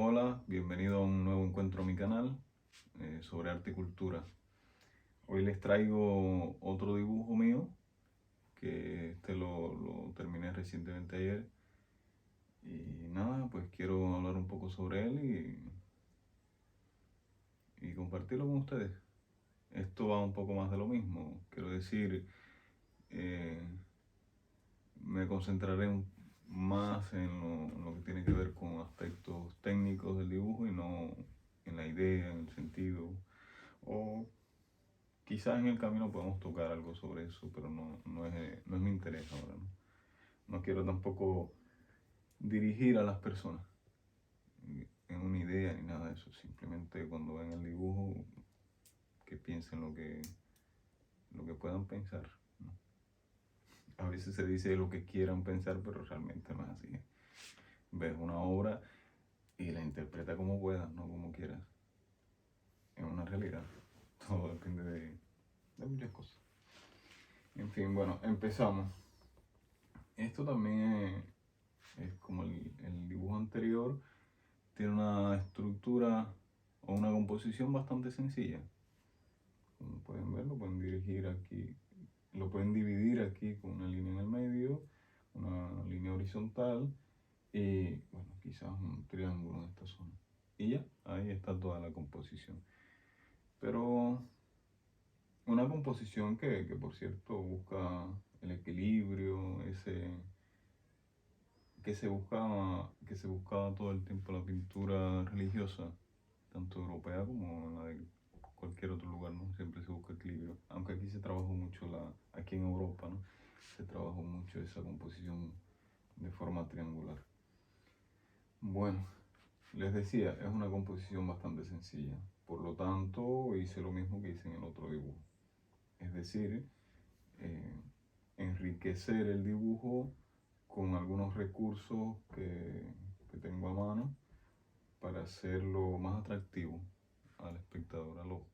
Hola, bienvenido a un nuevo encuentro a mi canal sobre arte y cultura. Hoy les traigo otro dibujo mío, que lo terminé recientemente ayer. Y nada, pues quiero hablar un poco sobre él y compartirlo con ustedes. Esto va un poco más de lo mismo, quiero decir, eh, me concentraré más en lo que tiene que ver con aspectos técnicos del dibujo y no en la idea, en el sentido. O quizás en el camino podemos tocar algo sobre eso, pero no es mi interés ahora, ¿no? No quiero tampoco dirigir a las personas en una idea ni nada de eso. Simplemente cuando ven el dibujo, que piensen lo que puedan pensar, ¿no? A veces se dice lo que quieran pensar, pero realmente no es así. Ves una obra y la interpreta como puedas, no como quieras. Es una realidad. Todo depende de muchas cosas. En fin, bueno, empezamos. Esto también es como el dibujo anterior, tiene una estructura o una composición bastante sencilla. Como pueden ver, lo pueden dividir aquí con una línea en el medio, una línea horizontal y bueno, quizás un triángulo en esta zona. Y ya, ahí está toda la composición. Pero una composición que por cierto busca el equilibrio, que se buscaba todo el tiempo la pintura religiosa, tanto europea como la de cualquier otro lugar, ¿no? Siempre se busca equilibrio, aunque aquí se trabajó mucho aquí en Europa, ¿no? Se trabajó mucho esa composición de forma triangular. Bueno, les decía, es una composición bastante sencilla, por lo tanto hice lo mismo que hice en el otro dibujo, es decir, eh, enriquecer el dibujo con algunos recursos que tengo a mano para hacerlo más atractivo al espectador, al ojo.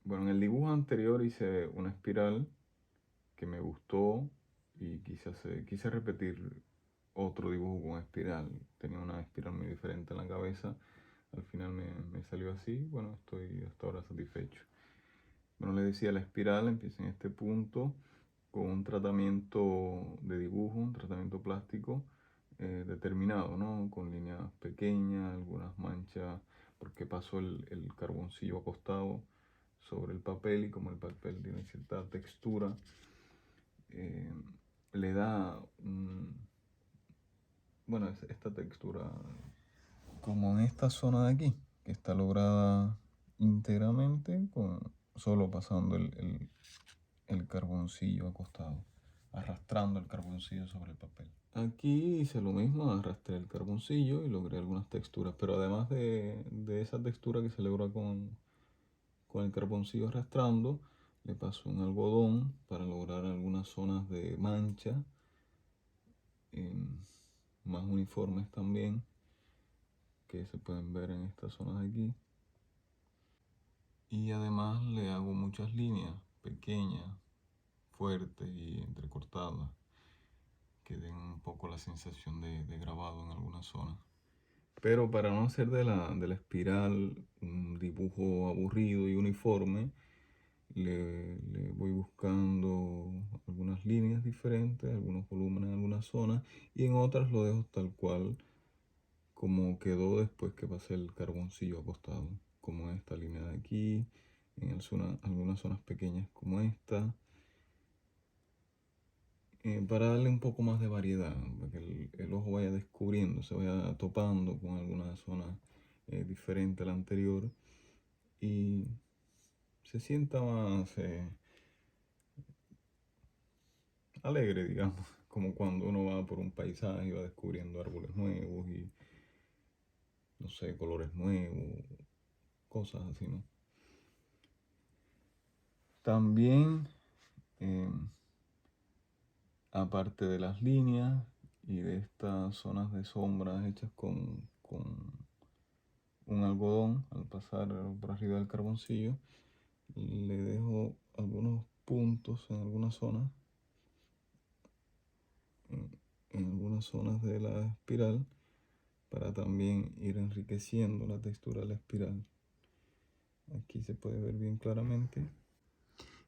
Bueno, en el dibujo anterior hice una espiral que me gustó y quise repetir otro dibujo con espiral. Tenía una espiral muy diferente en la cabeza. Al final me salió así. Bueno, estoy hasta ahora satisfecho. Bueno, les decía, la espiral empieza en este punto con un tratamiento de dibujo, un tratamiento plástico determinado, ¿no? Con líneas pequeñas, algunas manchas, porque paso el carboncillo acostado sobre el papel y como el papel tiene cierta textura, eh, le da bueno, esta textura como en esta zona de aquí, que está lograda íntegramente solo pasando el carboncillo acostado, arrastrando el carboncillo sobre el papel. Aquí hice lo mismo, arrastré el carboncillo y logré algunas texturas, pero además de esa textura que se logra con el carboncillo arrastrando, le paso un algodón para lograr algunas zonas de mancha más uniformes también, que se pueden ver en esta zona de aquí. Y además le hago muchas líneas pequeñas, fuertes y entrecortadas, que den un poco la sensación de grabado en algunas zonas. Pero para no hacer de la espiral un dibujo aburrido y uniforme, le voy buscando algunas líneas diferentes, algunos volúmenes en algunas zonas, y en otras lo dejo tal cual como quedó después que pasé el carboncillo acostado, como esta línea de aquí, en algunas zonas pequeñas como esta, para darle un poco más de variedad, para que el ojo vaya descubriendo, se vaya topando con alguna zona diferente a la anterior y se sienta más alegre, digamos, como cuando uno va por un paisaje y va descubriendo árboles nuevos y, no sé, colores nuevos, cosas así, ¿no? También, aparte de las líneas y de estas zonas de sombras hechas con un algodón, al pasar por arriba del carboncillo, le dejo algunos puntos en algunas zonas, en algunas zonas de la espiral, para también ir enriqueciendo la textura de la espiral. Aquí se puede ver bien claramente.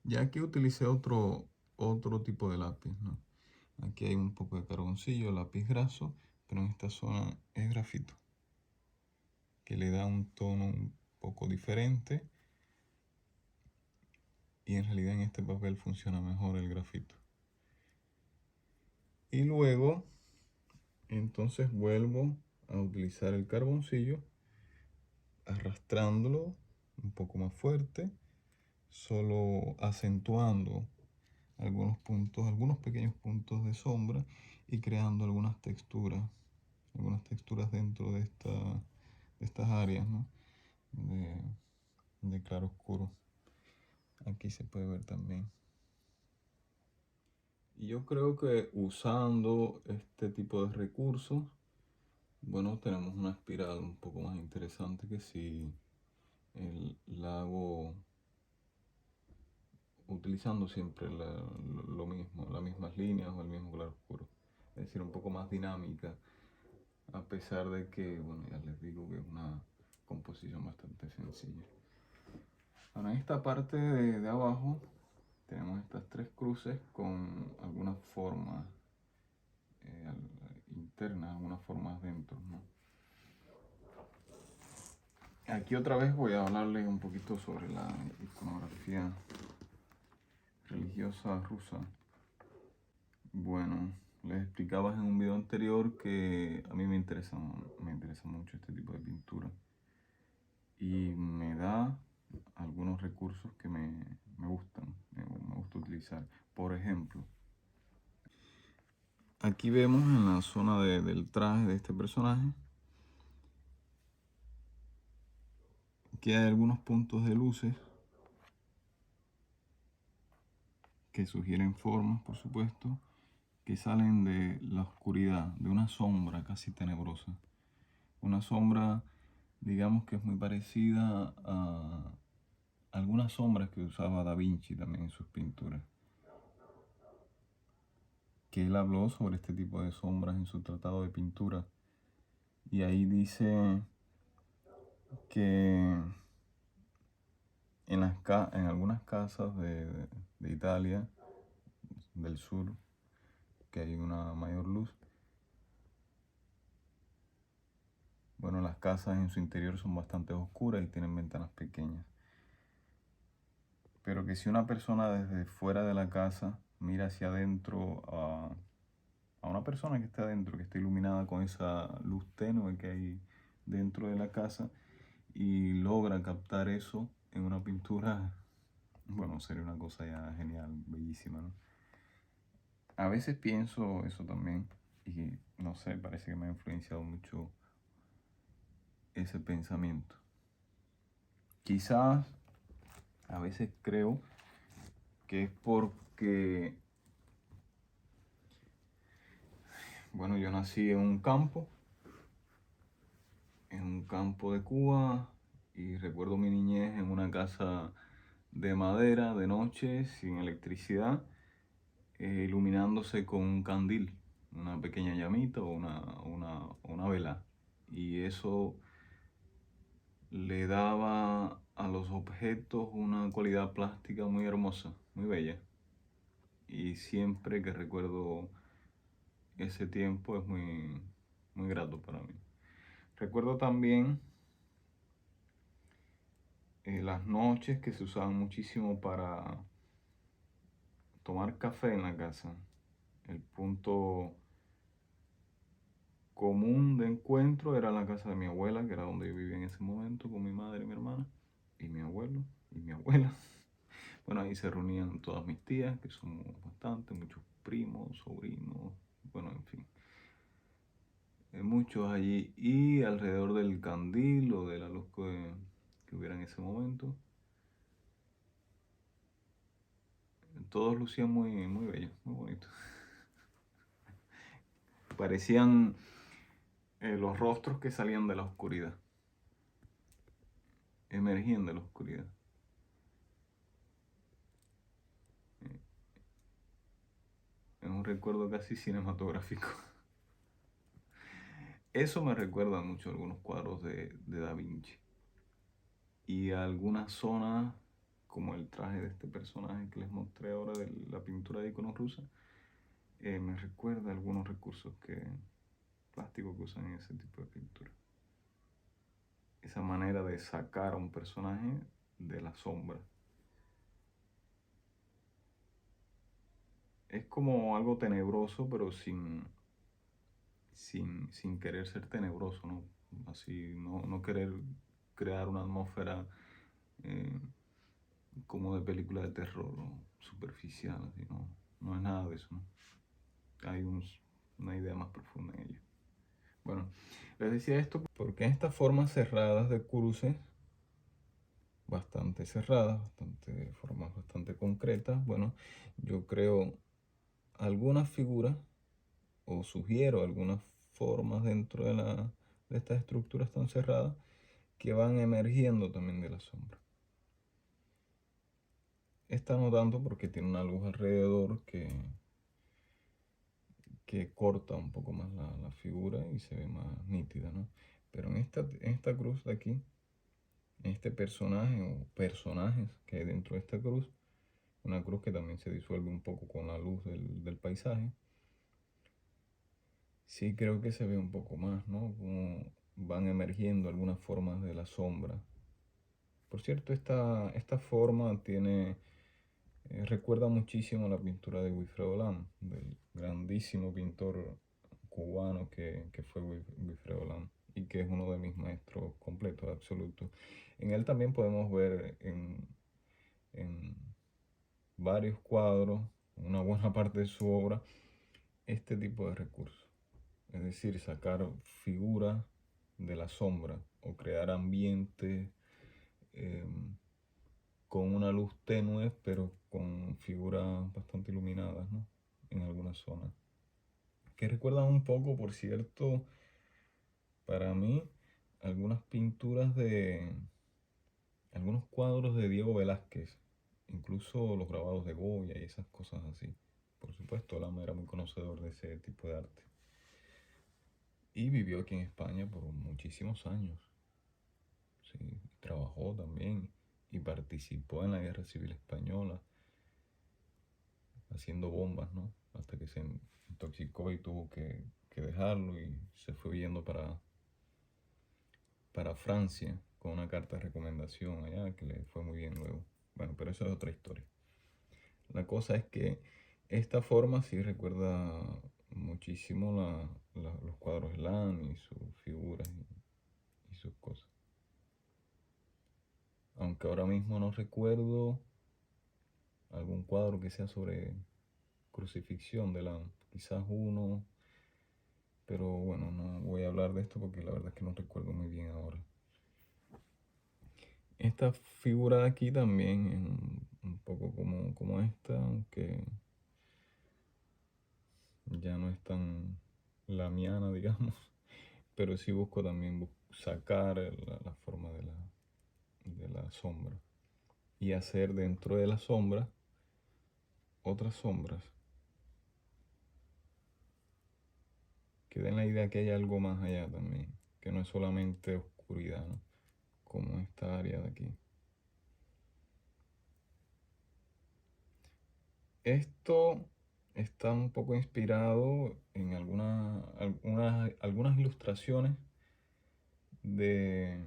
Ya aquí utilicé otro tipo de lápiz, ¿no? Aquí hay un poco de carboncillo, lápiz graso, pero en esta zona es grafito, que le da un tono un poco diferente. Y en realidad en este papel funciona mejor el grafito. Y luego, entonces vuelvo a utilizar el carboncillo, arrastrándolo un poco más fuerte, solo acentuando algunos pequeños puntos de sombra y creando algunas texturas dentro de estas áreas, ¿no? de claro oscuro. Aquí se puede ver también. Y yo creo que usando este tipo de recursos, bueno, tenemos una espiral un poco más interesante que si la hago utilizando siempre lo mismo, las mismas líneas o el mismo claroscuro. Es decir, un poco más dinámica, a pesar de que, bueno, ya les digo que es una composición bastante sencilla. Ahora en esta parte de abajo tenemos estas tres cruces con algunas formas internas, algunas formas dentro, ¿no? Aquí otra vez voy a hablarles un poquito sobre la iconografía religiosa rusa. Bueno, les explicaba en un video anterior que a mí me interesa mucho este tipo de pintura y me da algunos recursos que me gustan, me gusta utilizar. Por ejemplo, aquí vemos en la zona del traje de este personaje que hay algunos puntos de luces que sugieren formas, por supuesto, que salen de la oscuridad, de una sombra casi tenebrosa. Una sombra, digamos que es muy parecida a algunas sombras que usaba Da Vinci también en sus pinturas. Que él habló sobre este tipo de sombras en su tratado de pintura. Y ahí dice que en algunas casas de Italia, del sur, que hay una mayor luz, bueno, las casas en su interior son bastante oscuras y tienen ventanas pequeñas. Pero que si una persona desde fuera de la casa mira hacia adentro a una persona que está adentro, que está iluminada con esa luz tenue que hay dentro de la casa y logra captar eso en una pintura, bueno, sería una cosa ya genial, bellísima, ¿no? A veces pienso eso también y no sé, parece que me ha influenciado mucho ese pensamiento. Quizás a veces creo que es porque, bueno, yo nací en un campo de Cuba, y recuerdo mi niñez en una casa de madera de noche, sin electricidad, iluminándose con un candil, una pequeña llamita o una vela. Y eso le daba a los objetos una cualidad plástica muy hermosa, muy bella. Y siempre que recuerdo ese tiempo es muy grato para mí. Recuerdo también las noches que se usaban muchísimo para tomar café en la casa. El punto común de encuentro era la casa de mi abuela, que era donde yo vivía en ese momento con mi madre y mi hermana, y mi abuelo y mi abuela. Bueno, ahí se reunían todas mis tías, que somos bastantes, muchos primos, sobrinos, bueno, en fin, muchos allí. Y alrededor del candil o de la luz que hubiera en ese momento, todos lucían muy bellos, muy bonitos. Parecían los rostros que salían de la oscuridad, emergían de la oscuridad. Es un recuerdo casi cinematográfico. Eso me recuerda mucho a algunos cuadros de Da Vinci. Y a algunas zonas, como el traje de este personaje que les mostré ahora de la pintura de iconos rusa, me recuerda a algunos recursos plásticos que usan en ese tipo de pintura. Esa manera de sacar a un personaje de la sombra. Es como algo tenebroso, pero sin querer ser tenebroso, ¿no? Así, no querer crear una atmósfera eh, como de película de terror, ¿no? Superficial, así, no es nada de eso, ¿no? Hay una idea más profunda en ello. Bueno, les decía esto porque estas formas cerradas de cruces, bastante cerradas, formas bastante concretas, bueno, yo creo algunas figuras o sugiero algunas formas dentro de estas estructuras tan cerradas que van emergiendo también de la sombra. Esta no tanto porque tiene una luz alrededor que corta un poco más la figura y se ve más nítida, ¿no? Pero en esta cruz de aquí, en este personaje o personajes que hay dentro de esta cruz, una cruz que también se disuelve un poco con la luz del paisaje, sí creo que se ve un poco más, ¿no? Como van emergiendo algunas formas de la sombra. Por cierto, esta forma recuerda muchísimo a la pintura de Wilfredo Lam, del grandísimo pintor cubano que fue Wilfredo Lam y que es uno de mis maestros completos, absolutos. En él también podemos ver en varios cuadros, una buena parte de su obra, este tipo de recursos. Es decir, sacar figuras de la sombra o crear ambientes con una luz tenue, pero con figuras bastante iluminadas, ¿no? En algunas zonas. Que recuerdan un poco, por cierto, para mí, algunas pinturas algunos cuadros de Diego Velázquez, incluso los grabados de Goya y esas cosas así. Por supuesto, Lama era muy conocedor de ese tipo de arte. Y vivió aquí en España por muchísimos años. Sí, trabajó también y participó en la Guerra Civil Española haciendo bombas, ¿no? Hasta que se intoxicó y tuvo que dejarlo y se fue huyendo para Francia con una carta de recomendación allá que le fue muy bien luego. Bueno, pero eso es otra historia. La cosa es que esta forma sí recuerda muchísimo los cuadros de Lan y sus figuras y sus cosas. Aunque ahora mismo no recuerdo algún cuadro que sea sobre crucifixión de Lan. Quizás uno, pero bueno, no voy a hablar de esto porque la verdad es que no recuerdo muy bien ahora. Esta figura de aquí también es un poco como esta, aunque ya no es tan lamiana, digamos, pero sí busco también sacar la forma de la sombra y hacer dentro de la sombra otras sombras que den la idea que hay algo más allá también, que no es solamente oscuridad, ¿no? Como esta área de aquí. Esto está un poco inspirado en algunas ilustraciones de,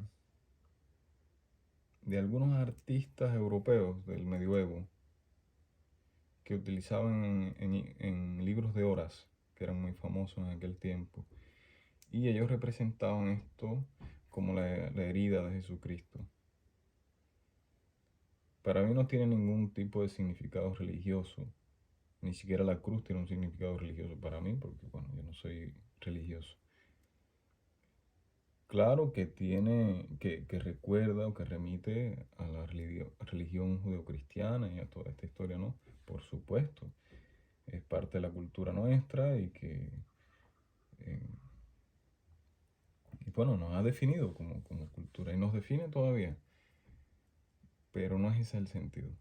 de algunos artistas europeos del medioevo que utilizaban en libros de horas, que eran muy famosos en aquel tiempo. Y ellos representaban esto como la herida de Jesucristo. Para mí no tiene ningún tipo de significado religioso. Ni siquiera la cruz tiene un significado religioso para mí, porque bueno, yo no soy religioso. Claro que que recuerda o que remite a la religión judeocristiana y a toda esta historia, ¿no? Por supuesto, es parte de la cultura nuestra eh, y bueno, nos ha definido como cultura y nos define todavía, pero no es ese el sentido.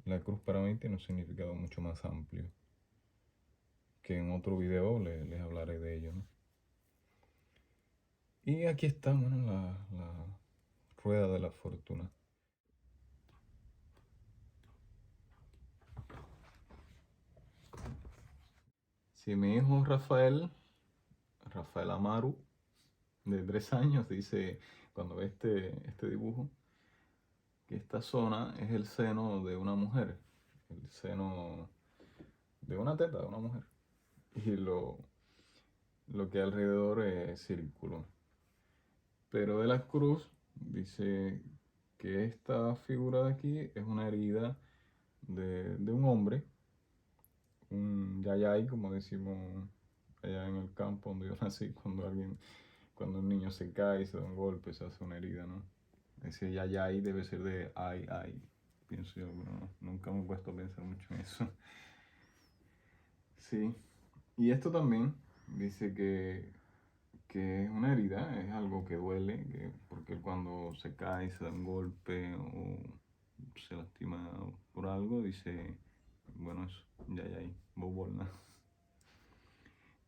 La cruz para mí tiene un significado mucho más amplio. que en otro video les hablaré de ello, ¿no? Y aquí está, bueno, la rueda de la fortuna. Si mi hijo Rafael Amaru, de 3 años, dice, cuando ve este dibujo, que esta zona es el seno de una mujer, el seno de una teta de una mujer, y lo que alrededor es círculo. Pero de la Cruz dice que esta figura de aquí es una herida de un hombre, un yayay, como decimos allá en el campo donde yo nací, cuando un niño se cae y se da un golpe, se hace una herida, ¿no? Ese yayay debe ser de ay, ay, pienso yo, pero nunca me he puesto a pensar mucho en eso. Sí, y esto también dice que es una herida, es algo que duele, porque cuando se cae, se da un golpe o se lastima por algo, dice, bueno, eso, yayay, bobolna.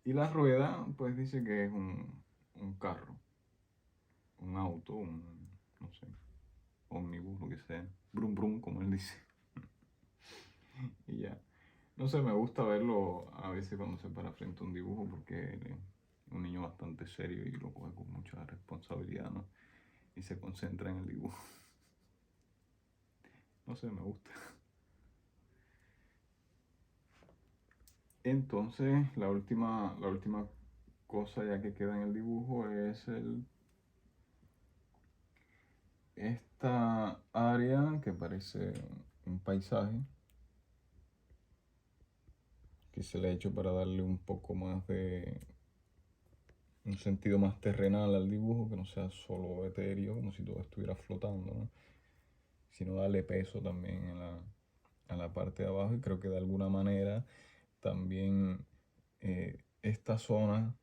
Y la rueda, pues dice que es un carro, un auto, no sé, ómnibus, lo que sea, brum brum, como él dice. Y ya. No sé, me gusta verlo a veces cuando se para frente a un dibujo porque él es un niño bastante serio y lo coge con mucha responsabilidad, ¿no? Y se concentra en el dibujo. No sé, me gusta. Entonces, la última cosa ya que queda en el dibujo es esta área que parece un paisaje que se le ha hecho para darle un poco más de un sentido más terrenal al dibujo, que no sea solo etéreo, como si todo estuviera flotando, ¿no? Sino darle peso también a la parte de abajo, y creo que de alguna manera también esta zona,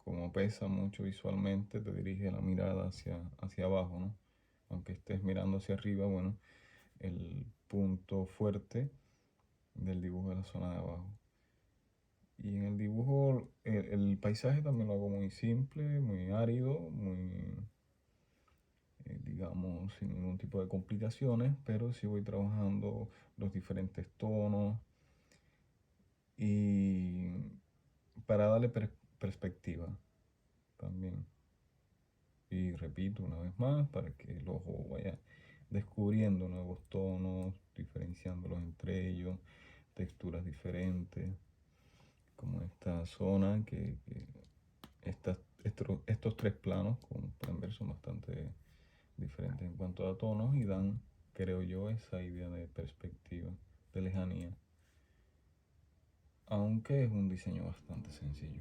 como pesa mucho visualmente, te dirige la mirada hacia abajo, ¿no? Aunque estés mirando hacia arriba, bueno, el punto fuerte del dibujo de la zona de abajo. Y en el dibujo, el paisaje también lo hago muy simple, muy árido, muy, digamos, sin ningún tipo de complicaciones, pero sí voy trabajando los diferentes tonos y para darle perspectiva también. Y repito una vez más, para que el ojo vaya descubriendo nuevos tonos, diferenciándolos entre ellos, texturas diferentes, como esta zona estos 3 planos, como pueden ver, son bastante diferentes en cuanto a tonos y dan, creo yo, esa idea de perspectiva, de lejanía, aunque es un diseño bastante sencillo.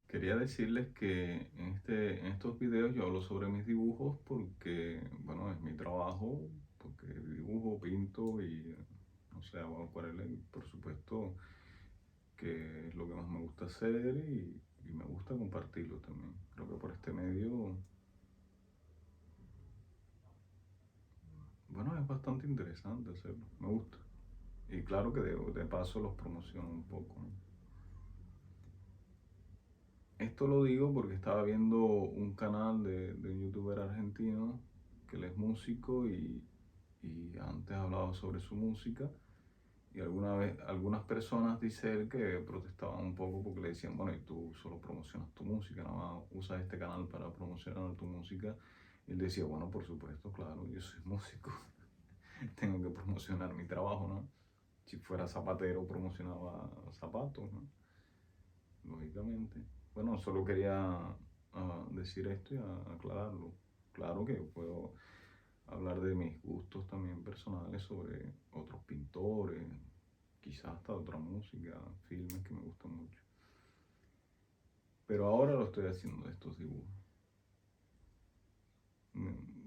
Quería decirles que en estos videos yo hablo sobre mis dibujos porque, bueno, es mi trabajo, porque dibujo, pinto y, no sé, hago acuarela y, por supuesto, que es lo que más me gusta hacer y me gusta compartirlo también. Creo que por este medio, bueno, es bastante interesante hacerlo, me gusta. Y claro que de paso los promociono un poco, ¿no? Esto lo digo porque estaba viendo un canal de un youtuber argentino que él es músico y antes hablaba sobre su música. Y alguna vez, algunas personas, dice él, que protestaban un poco porque le decían, bueno, y tú solo promocionas tu música, nada más usas este canal para promocionar tu música. Y él decía, bueno, por supuesto, claro, yo soy músico, tengo que promocionar mi trabajo, ¿no? Si fuera zapatero, promocionaba zapatos, ¿no? Lógicamente. Bueno, solo quería decir esto y aclararlo. Claro que puedo hablar de mis gustos también personales sobre otros pintores, quizás hasta otra música, filmes que me gustan mucho. Pero ahora lo estoy haciendo de estos dibujos.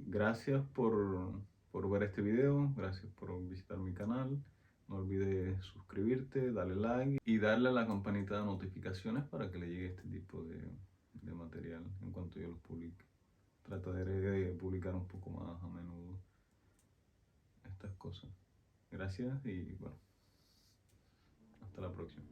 Gracias por ver este video, gracias por visitar mi canal. No olvides suscribirte, darle like y darle a la campanita de notificaciones para que le llegue este tipo de material en cuanto yo los publique. Trataré de publicar un poco más a menudo estas cosas. Gracias y bueno, hasta la próxima.